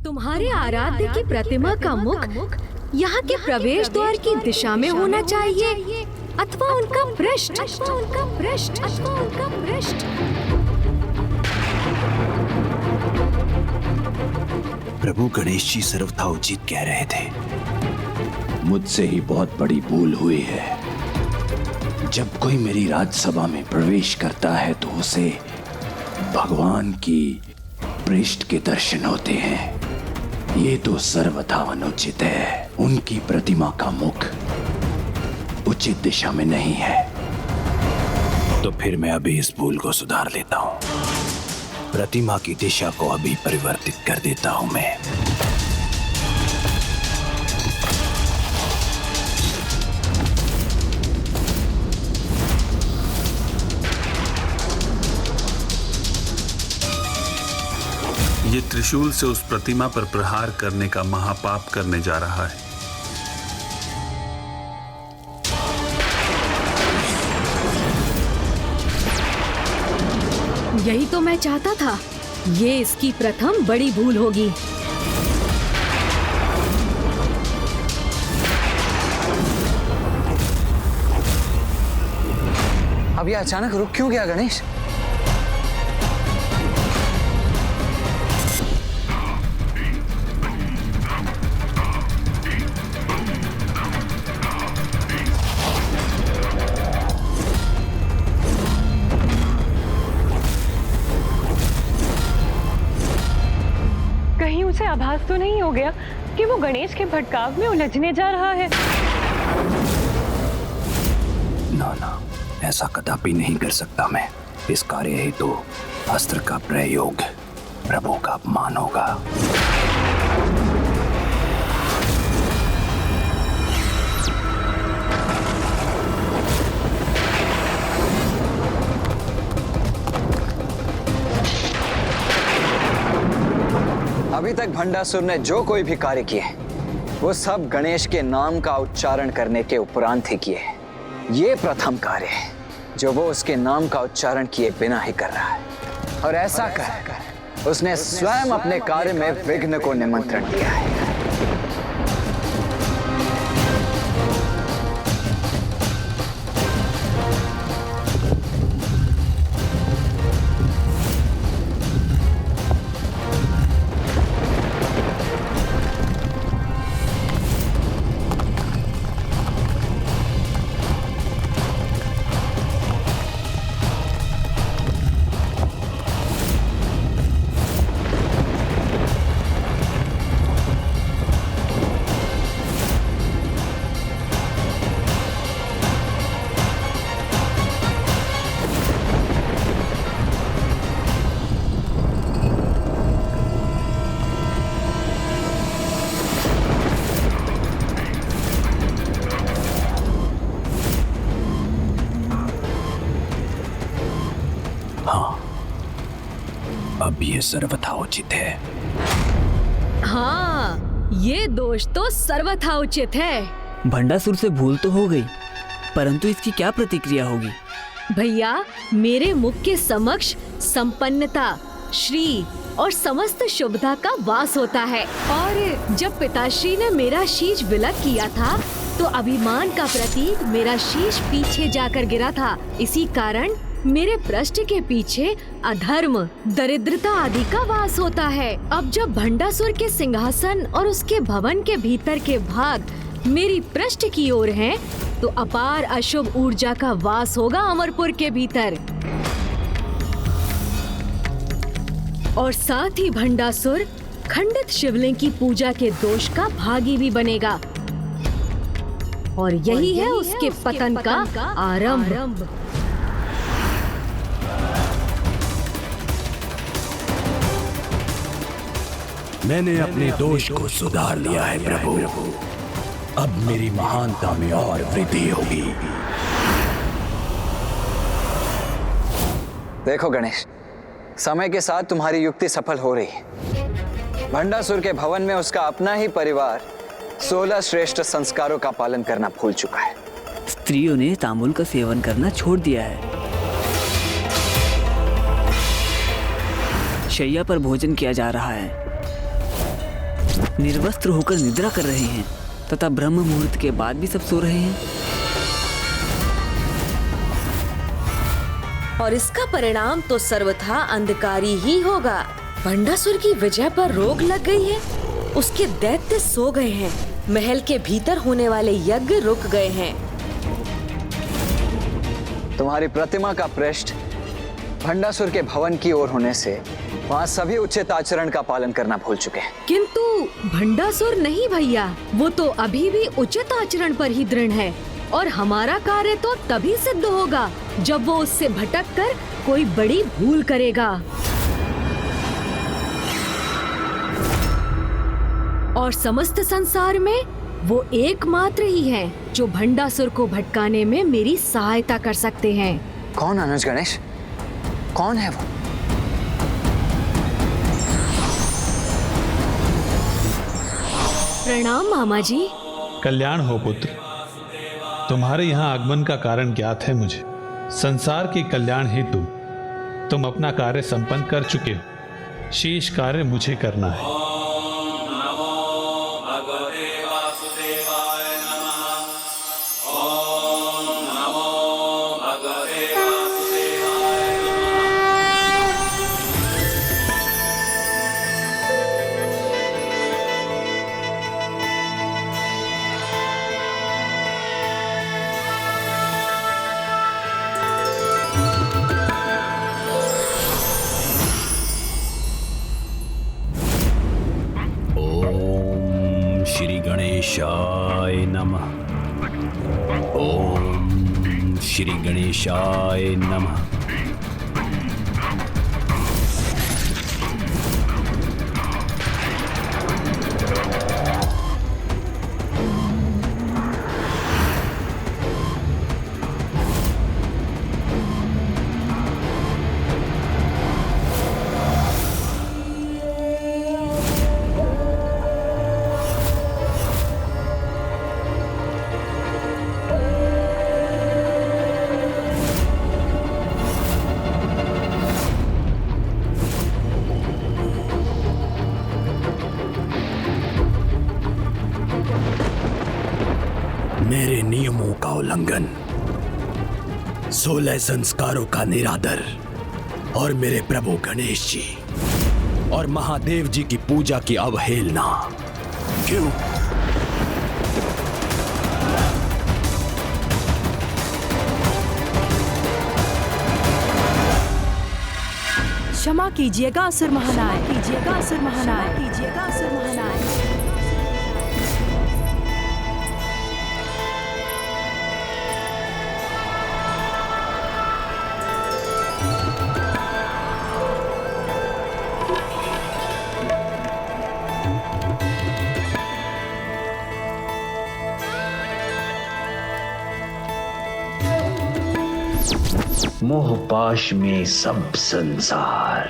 तुम्हारे आराध्य की प्रतिमा का मुख यहाँ के प्रवेश द्वार की दिशा में होना चाहिए अथवा उनका पृष्ठ। प्रभु गणेश जी सर्वथा उचित कह रहे थे। मुझसे ही बहुत बड़ी भूल हुई है। जब कोई मेरी राजसभा में प्रवेश करता है तो उसे भगवान की पृष्ठ के दर्शन होते हैं। ये तो सर्वथा अनुचित है। उनकी प्रतिमा का मुख उचित दिशा में नहीं है। तो फिर मैं अभी इस भूल को सुधार लेता हूँ। प्रतिमा की दिशा को अभी परिवर्तित कर देता हूँ मैं। ये त्रिशूल से उस प्रतिमा पर प्रहार करने का महापाप करने जा रहा है। यही तो मैं चाहता था। ये इसकी प्रथम बड़ी भूल होगी। अब ये अचानक रुक क्यों गया गणेश? कहीं उसे आभास तो नहीं हो गया कि वो गणेश के भटकाव में उलझने जा रहा है? ना, ऐसा कदापि नहीं कर सकता मैं। इस कार्य हेतु अस्त्र का प्रयोग प्रभु का अपमान होगा। अभी तक भंडासुर ने जो कोई भी कार्य किए वो सब गणेश के नाम का उच्चारण करने के उपरांत ही किए। ये प्रथम कार्य है जो वो उसके नाम का उच्चारण किए बिना ही कर रहा है, और ऐसा कर उसने स्वयं अपने कार्य में विघ्न को निमंत्रण दिया है। अब ये सर्वथा उचित है। हाँ, ये दोष तो सर्वथा उचित है। भंडासुर से भूल तो हो गई, परंतु इसकी क्या प्रतिक्रिया होगी? भैया, मेरे मुख के समक्ष संपन्नता, श्री और समस्त शुभता का वास होता है। और जब पिताश्री ने मेरा शीश विलग किया था तो अभिमान का प्रतीक मेरा शीश पीछे जाकर गिरा था। इसी कारण मेरे पृष्ठ के पीछे अधर्म, दरिद्रता आदि का वास होता है। अब जब भंडासुर के सिंहासन और उसके भवन के भीतर के भाग मेरी पृष्ठ की ओर हैं, तो अपार अशुभ ऊर्जा का वास होगा अमरपुर के भीतर। और साथ ही भंडासुर खंडित शिवलिंग की पूजा के दोष का भागी भी बनेगा। और यही है उसके पतन का आरंभ। मैंने अपने दोष को सुधार लिया है प्रभु। अब मेरी महानता में और वृद्धि होगी। देखो गणेश, समय के साथ तुम्हारी युक्ति सफल हो रही है। भंडासुर के भवन में उसका अपना ही परिवार 16 श्रेष्ठ संस्कारों का पालन करना भूल चुका है। स्त्रियों ने तांबुल का सेवन करना छोड़ दिया है। शैया पर भोजन किया जा रहा है, निर्वस्त्र होकर निद्रा कर रहे हैं तथा ब्रह्म मुहूर्त के बाद भी सब सो रहे हैं। और इसका परिणाम तो सर्वथा अंधकारी ही होगा। भंडासुर की विजय पर रोक लग गई है, उसके दैत्य सो गए हैं, महल के भीतर होने वाले यज्ञ रुक गए हैं। तुम्हारी प्रतिमा का पृष्ठ भंडासुर के भवन की ओर होने से वहाँ सभी उचित आचरण का पालन करना भूल चुके हैं। किंतु भंडासुर नहीं भैया, वो तो अभी भी उचित आचरण पर ही दृढ़ है और हमारा कार्य तो तभी सिद्ध होगा जब वो उससे भटक कर कोई बड़ी भूल करेगा। और समस्त संसार में वो एकमात्र ही है जो भंडासुर को भटकाने में मेरी सहायता कर सकते हैं। कौन अनुज गणेश? कौन है वो? प्रणाम मामा जी। कल्याण हो पुत्र। तुम्हारे यहाँ आगमन का कारण ज्ञात है मुझे। संसार के कल्याण हेतु तुम अपना कार्य संपन्न कर चुके हो, शेष कार्य मुझे करना है। श्री गणेशाय नमः। ओम श्री गणेशाय नमः। मेरे नियमों का उल्लंघन, 16 संस्कारों का निरादर और मेरे प्रभु गणेश जी और महादेव जी की पूजा की अवहेलना क्यों? क्षमा कीजिएगा असुर महानायक, कीजिएगा असुर महानायक, कीजिएगा असुर महानायक। मोहपाश में सब संसार,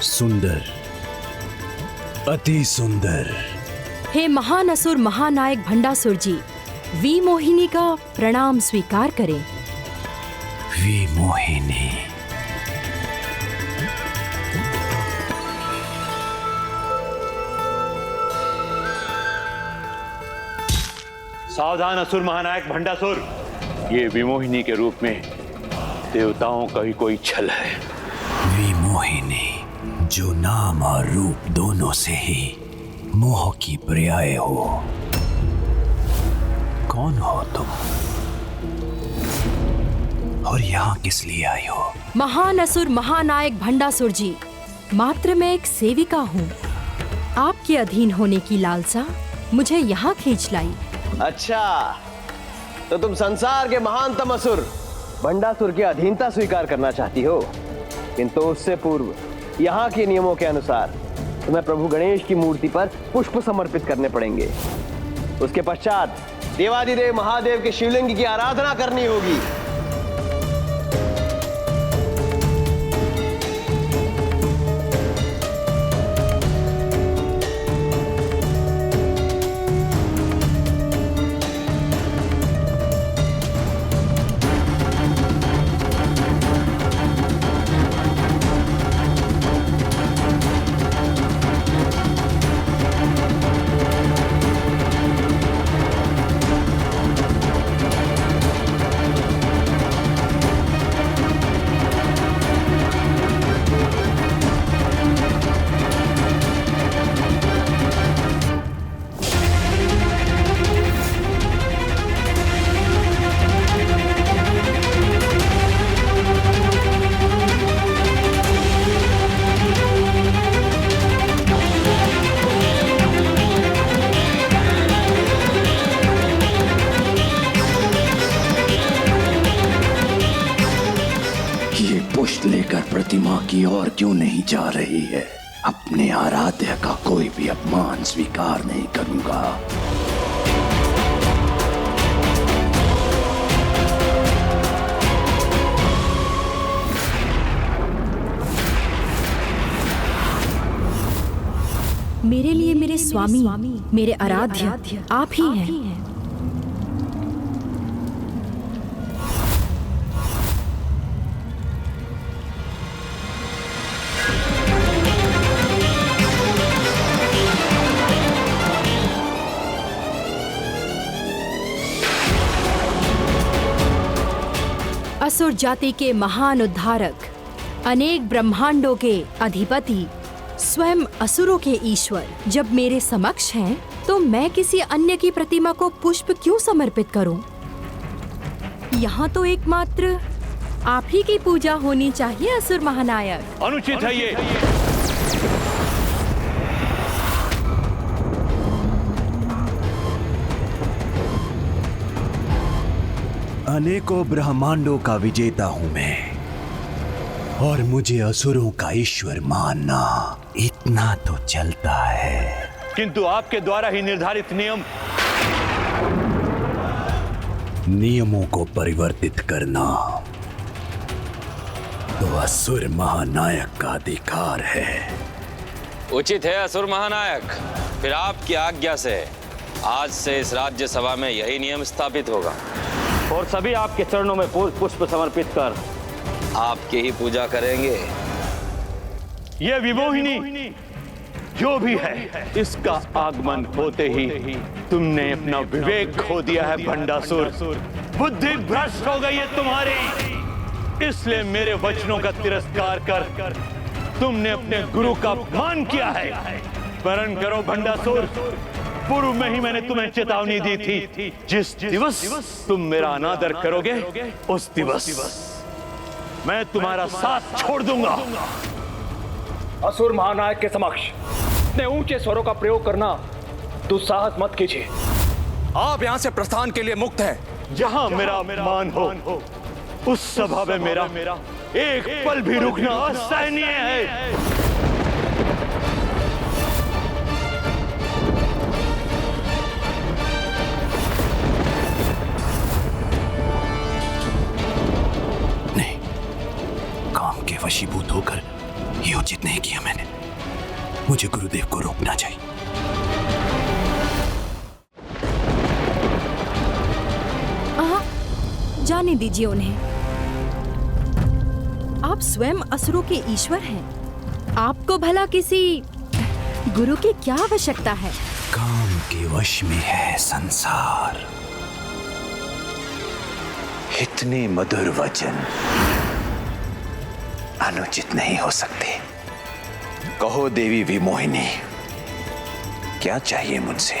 सुंदर, अति सुंदर। हे महान असुर महानायक भंडासुर जी, विमोहिनी का प्रणाम स्वीकार करें। विमोहिनी, सावधान असुर महानायक भंडासुर, ये विमोहिनी के रूप में देवताओं का ही कोई छल है। विमोहिनी जो नाम और रूप दोनों से ही मोह की पर्याय हो। कौन हो तुम और यहाँ किस लिए आई हो? महान असुर महानायक भंडासुर जी, मात्र मैं एक सेविका हूँ। आपके अधीन होने की लालसा मुझे यहाँ खींच लाई। अच्छा, तो तुम संसार के महानतम असुर भंडासुर की अधीनता स्वीकार करना चाहती हो, किंतु उससे पूर्व यहाँ के नियमों के अनुसार तुम्हें प्रभु गणेश की मूर्ति पर पुष्प समर्पित करने पड़ेंगे। उसके पश्चात देवादिदेव महादेव के शिवलिंग की आराधना करनी होगी। लेकर प्रतिमा की ओर क्यों नहीं जा रही है? अपने आराध्य का कोई भी अपमान स्वीकार नहीं करूंगा। मेरे लिए मेरे स्वामी, मेरे आराध्य आप ही हैं। असुर जाति के महान उद्धारक, अनेक ब्रह्मांडों के अधिपति, स्वयं असुरों के ईश्वर जब मेरे समक्ष हैं, तो मैं किसी अन्य की प्रतिमा को पुष्प क्यों समर्पित करूं? यहाँ तो एकमात्र आप ही की पूजा होनी चाहिए असुर महानायक। अनुचित है ये। अनेकों ब्रह्मांडों का विजेता हूं मैं, और मुझे असुरों का ईश्वर मानना इतना तो चलता है। किंतु आपके द्वारा ही निर्धारित नियमों को परिवर्तित करना तो असुर महानायक का अधिकार है। उचित है असुर महानायक। फिर आपकी आज्ञा से आज से इस राज्य सभा में यही नियम स्थापित होगा, और सभी आपके चरणों में पुष्प समर्पित कर आपकी ही पूजा करेंगे। ये विमोहिनी जो भी है, इसका आगमन होते ही तुमने अपना विवेक खो दिया है भंडासुर। बुद्धि भ्रष्ट हो गई है तुम्हारी, इसलिए मेरे वचनों का तिरस्कार कर तुमने अपने गुरु का अपमान किया है। स्मरण करो भंडासुर, पूर्व में ही मैंने तुम्हें चेतावनी दी थी, जिस दिवस तुम मेरा अनादर करोगे उस दिवस मैं तुम्हारा साथ छोड़ दूंगा। असुर महानायक के समक्ष इतने ऊंचे स्वरों का प्रयोग करना दुस्साहस मत कीजिए। आप यहाँ से प्रस्थान के लिए मुक्त हैं। जहाँ मेरा मान हो उस सभा में मेरा एक पल भी रुकना असहनीय है। वशीभूत होकर ये उचित नहीं किया मैंने। मुझे गुरुदेव को रोकना चाहिए। जाने दीजिए उन्हें। आप स्वयं असुरों के ईश्वर हैं। आपको भला किसी गुरु की क्या आवश्यकता है? काम के वश में है संसार। इतने मधुर वचन अनुचित नहीं हो सकते। कहो देवी विमोहिनी, क्या चाहिए मुझसे?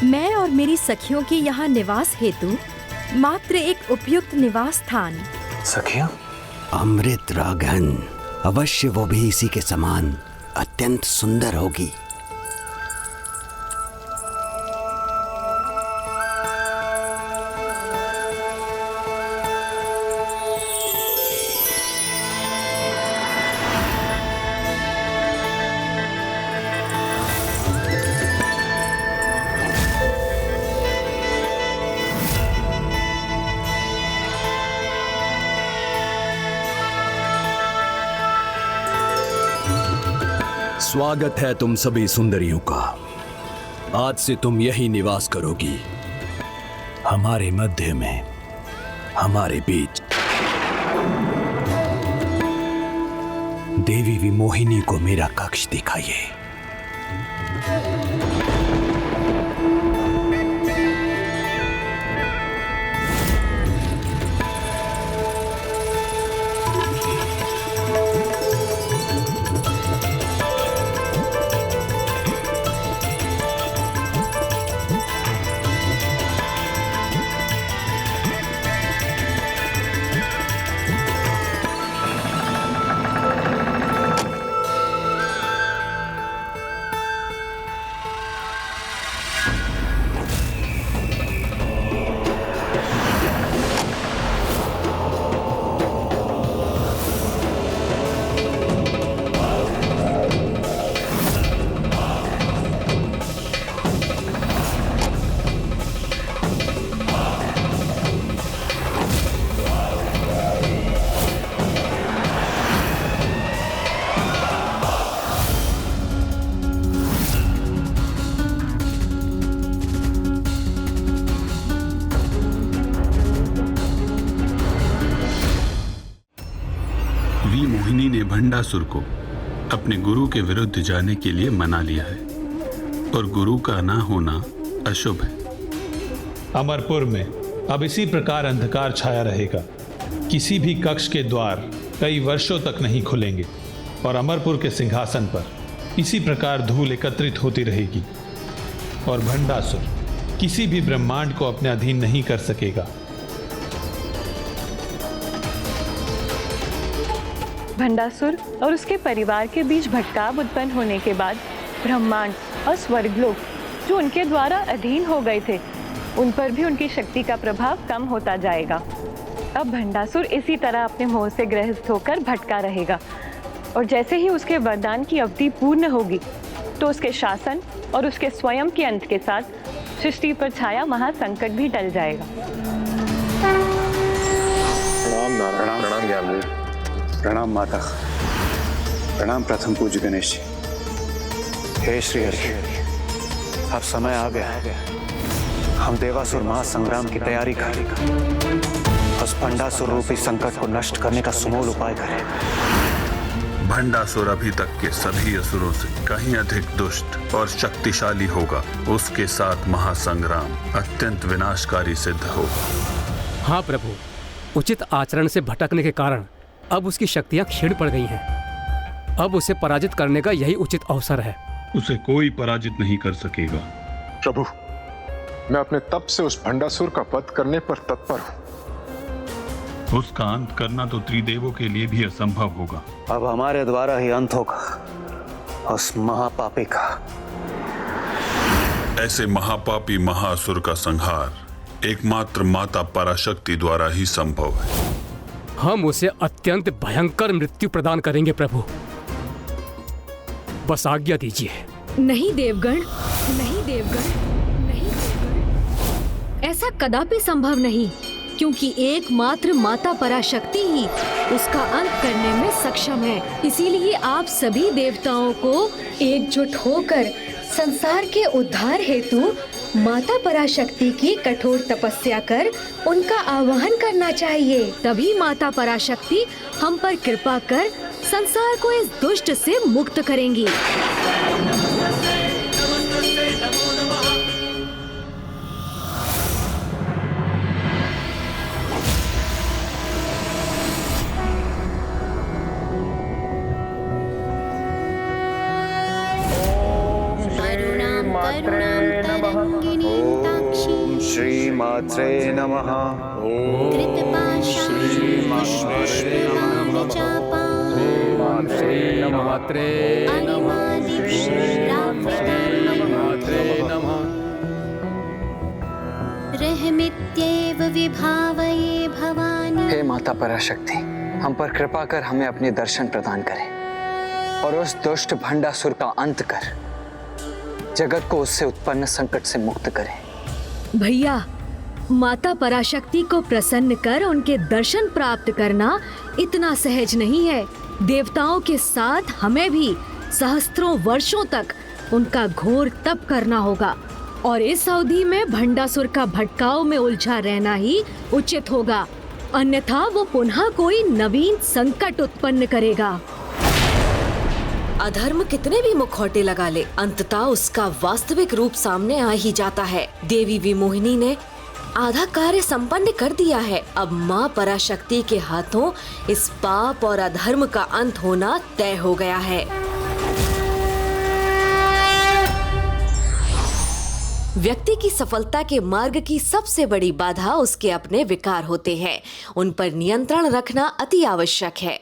मैं और मेरी सखियों की यहाँ निवास हेतु मात्र एक उपयुक्त निवास स्थान। सखिया? अमृत रागन, अवश्य वो भी इसी के समान अत्यंत सुंदर होगी। स्वागत है तुम सभी सुंदरियों का। आज से तुम यही निवास करोगी, हमारे मध्य में, हमारे बीच। देवी विमोहिनी को मेरा कक्ष दिखाइए। विमोहिनी ने भंडासुर को अपने गुरु के विरुद्ध जाने के लिए मना लिया है और गुरु का ना होना अशुभ है। अमरपुर में अब इसी प्रकार अंधकार छाया रहेगा। किसी भी कक्ष के द्वार कई वर्षों तक नहीं खुलेंगे और अमरपुर के सिंहासन पर इसी प्रकार धूल एकत्रित होती रहेगी और भंडासुर किसी भी ब्रह्मांड को अपने अधीन नहीं कर सकेगा। भंडासुर और उसके परिवार के बीच भटकाव उत्पन्न होने के बाद ब्रह्मांड और स्वर्गलोक जो उनके द्वारा अधीन हो गए थे, उन पर भी उनकी शक्ति का प्रभाव कम होता जाएगा। अब भंडासुर इसी तरह अपने मोह से ग्रस्त होकर भटका रहेगा और जैसे ही उसके वरदान की अवधि पूर्ण होगी तो उसके शासन और उसके स्वयं के अंत के साथ सृष्टि पर छाया महासंकट भी टल जाएगा। प्रणाम नारायण, प्रणाम ज्ञानदेव, प्रणाम माता, प्रणाम प्रथम पूज्य गणेश जी। हे श्री हरि, अब समय आ गया है, हम देवासुर महासंग्राम की तैयारी करें। उस भंडासुर रूपी संकट को नष्ट करने का सुमूल उपाय करें। भंडासुर अभी तक के सभी असुरों से कहीं अधिक दुष्ट और शक्तिशाली होगा। उसके साथ महासंग्राम अत्यंत विनाशकारी सिद्ध होगा। हाँ प्रभु, उचित आचरण से भटकने के कारण अब उसकी शक्तियां क्षीण पड़ गई हैं। अब उसे पराजित करने का यही उचित अवसर है। उसे कोई पराजित नहीं कर सकेगा। प्रभु, मैं अपने तप से उस भंडासुर का वध करने पर तत्पर हूँ। उसका अंत करना तो त्रिदेवों के लिए भी असंभव होगा। अब हमारे द्वारा ही अंत होगा उस महापापी का। ऐसे महापापी महासुर का संहार एकमात्र माता पराशक्ति द्वारा ही संभव है। हम उसे अत्यंत भयंकर मृत्यु प्रदान करेंगे प्रभु, बस आज्ञा दीजिए। नहीं देवगण, नहीं देवगण, नहीं देवगण, ऐसा कदापि संभव नहीं, क्योंकि एकमात्र माता पराशक्ति ही उसका अंत करने में सक्षम है। इसीलिए आप सभी देवताओं को एकजुट होकर संसार के उद्धार हेतु माता पराशक्ति की कठोर तपस्या कर उनका आवाहन करना चाहिए। तभी माता पराशक्ति हम पर कृपा कर संसार को इस दुष्ट से मुक्त करेंगी। ओम श्री मात्रे नमः। रहमित्येव विभावये भवानी। हे माता पराशक्ति, हम पर कृपा कर हमें अपने दर्शन प्रदान करें और उस दुष्ट भंडासुर का अंत कर जगत को उससे उत्पन्न संकट से मुक्त करें। भैया, माता पराशक्ति को प्रसन्न कर उनके दर्शन प्राप्त करना इतना सहज नहीं है। देवताओं के साथ हमें भी सहस्त्रों वर्षों तक उनका घोर तप करना होगा और इस अवधि में भंडासुर का भटकाव में उलझा रहना ही उचित होगा, अन्यथा वो पुनः कोई नवीन संकट उत्पन्न करेगा। अधर्म कितने भी मुखौटे लगा ले, अंततः उसका वास्तविक रूप सामने आ ही जाता है। देवी विमोहिनी ने आधा कार्य संपन्न कर दिया है। अब माँ पराशक्ति के हाथों इस पाप और अधर्म का अंत होना तय हो गया है। व्यक्ति की सफलता के मार्ग की सबसे बड़ी बाधा उसके अपने विकार होते हैं। उन पर नियंत्रण रखना अति आवश्यक है।